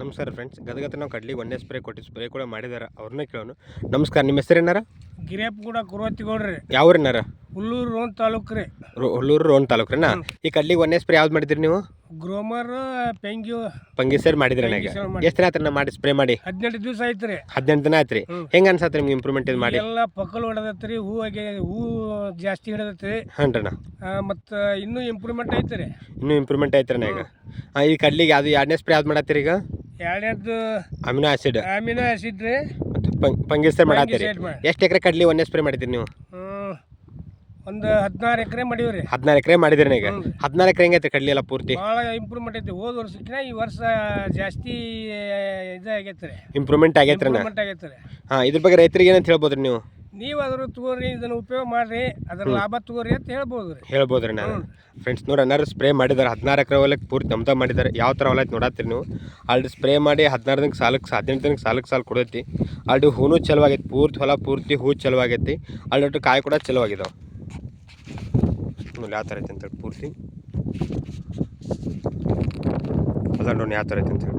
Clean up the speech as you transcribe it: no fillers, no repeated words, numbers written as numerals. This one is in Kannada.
ನಮಸ್ಕಾರ ಫ್ರೆಂಡ್ಸ್, ಗದಗತ ನಾವು ಕಡ್ಲಿ ಒಂದೇ ಸ್ಪ್ರೇ ಕೂಡ ಮಾಡಿದಾರೆ. ಅವ್ರನ್ನ ಕೇಳೋಣ. ನಮಸ್ಕಾರ, ನಿಮ್ಮ ಹೆಸರು ಏನಾರ? ಗಿರಿಯಪ್ಪ ಕೂಡ ಕುರುವತ್ತಿಗೌಡ್ರಿ. ಯಾವ್ರನ್ನಾರ? ಹುಲ್ಲೂರು ರೋಣ ತಾಲೂಕು ರೀ. ಹುಲ್ಲೂರು ರೋಣ ತಾಲೂಕ್ರಿನಾ? ಈ ಕಡ್ಲಿಗೆ ಒಂದೇ ಸ್ಪ್ರೇ ಯಾವ್ದು ಮಾಡಿದ್ರಿ ನೀವು? ಗ್ರೋಮರ್ ಫಂಗಿಸೈಡ್ ಮಾಡಿದ್ರಿ. ನನಗೆ ಎಷ್ಟು ದಿನ ಆಯ್ತು ಮಾಡಿ ಸ್ಪ್ರೇ ಮಾಡಿ? 18 ದಿವಸ ಐತ್ರಿ. 18 ದಿನ ಆಯ್ತು ರೀ. ಹೆಂಗೆ ಅನ್ಸತ್ತೆ ನಿಮ್ಗೆ ಇಂಪ್ರೂವ್ಮೆಂಟ್ ಇದು ಮಾಡಿ? ಎಲ್ಲ ಪಕ್ಕಲ್ ಹೊಡೆದತ್ರಿ, ಹೂ ಜಾಸ್ತಿ ಹಿಡದತ್ರಿ. ಹಾನ್ರಣ್ಣ, ಮತ್ತು ಇನ್ನೂ ಇಂಪ್ರೂವ್ಮೆಂಟ್ ಐತ್ರಿ. ಇನ್ನೂ ಇಂಪ್ರೂವ್ಮೆಂಟ್ ಐತ್ರಿ ಈಗ. ಈ ಕಡ್ಲಿಗೆ ಯಾವ್ದು ಎರಡನೇ ಸ್ಪ್ರೇ ಯಾವ್ದು ಮಾಡತ್ತೀರಿ ಈಗ? ಎರಡನೇದು ಅಮಿನೋ ಆಸಿಡ್ ರೀ. ಮತ್ತು ಫಂಗಿಸೈಡ್ ಮಾಡತ್ತೀರಿ. ಎಷ್ಟು ಎಕರೆ ಕಡ್ಲಿ ಒಂದೇ ಸ್ಪ್ರೇ ಮಾಡಿದ್ರಿ ನೀವು? ಒಂದು 16 ಎಕರೆ ಮಾಡೀವ್ರಿ. 16 ಎಕರೆ ಮಾಡಿದ್ರಿ ಈಗ. 16 ಎಕರೆ ಹೆಂಗೈತೆ ಕಡ್ಲಿ ಎಲ್ಲ ಪೂರ್ತಿ? ಭಾಳ ಇಂಪ್ರೂವ್ಮೆಂಟ್ ಐತಿ. ಹೋದ ವರ್ಷಕ್ಕಿಂತ ಈ ವರ್ಷ ಜಾಸ್ತಿ ಇದಾಗೈತ್ರಿ. ಇಂಪ್ರೂವ್ಮೆಂಟ್ ಆಗೈತ್ರಿ. ಇದ್ರ ಬಗ್ಗೆ ರೈತರಿಗೆ ಏನಂತ ಹೇಳ್ಬೋದ್ರಿ ನೀವು? ನೀವು ಅದ್ರ ತಗೋರಿ, ಇದನ್ನು ಉಪಯೋಗ ಮಾಡ್ರಿ, ಅದ್ರ ಲಾಭ ತಗೋರಿ ಅಂತ ಹೇಳ್ಬೋದ್ರಿ ನಾನು. ಫ್ರೆಂಡ್ಸ್ ನೋಡಿ, ಅನ್ನಾರು ಸ್ಪ್ರೇ ಮಾಡಿದ್ದಾರೆ. 16 ಎಕರೆ ಹೊಲಕ್ಕೆ ಪೂರ್ತಿ ನಮ್ದ ಮಾಡಿದ್ದಾರೆ. ಯಾವ ಥರ ಹೊಲ ಐತೆ ನೋಡತ್ತೀರಿ ನೀವು. ಆಲ್ರೆಡಿ ಸ್ಪ್ರೇ ಮಾಡಿ 16 ದಿನಕ್ಕೆ ಸಾಲಕ್ಕೆ 18 ದಿನಕ್ಕೆ ಸಾಲು ಕೊಡೈತಿ. ಆಲ್ರೆಡಿ ಹೂನು ಚಲೋ ಆಗೈತಿ. ಪೂರ್ತಿ ಹೊಲ ಪೂರ್ತಿ ಹೂ ಚಲೋ ಆಗೈತಿ. ಆಲ್ರೆಡಿ ಕಾಯಿ ಕೂಡ ಚಲೋ ಆಗಿದಾವೆ. ಯಾವ ಥರ ಐತೆ ಅಂತೇಳಿ ಪೂರ್ತಿ ಅದ ನೋಡಿ ಯಾವ ಥರ ಐತೆ ಅಂತೇಳಿ.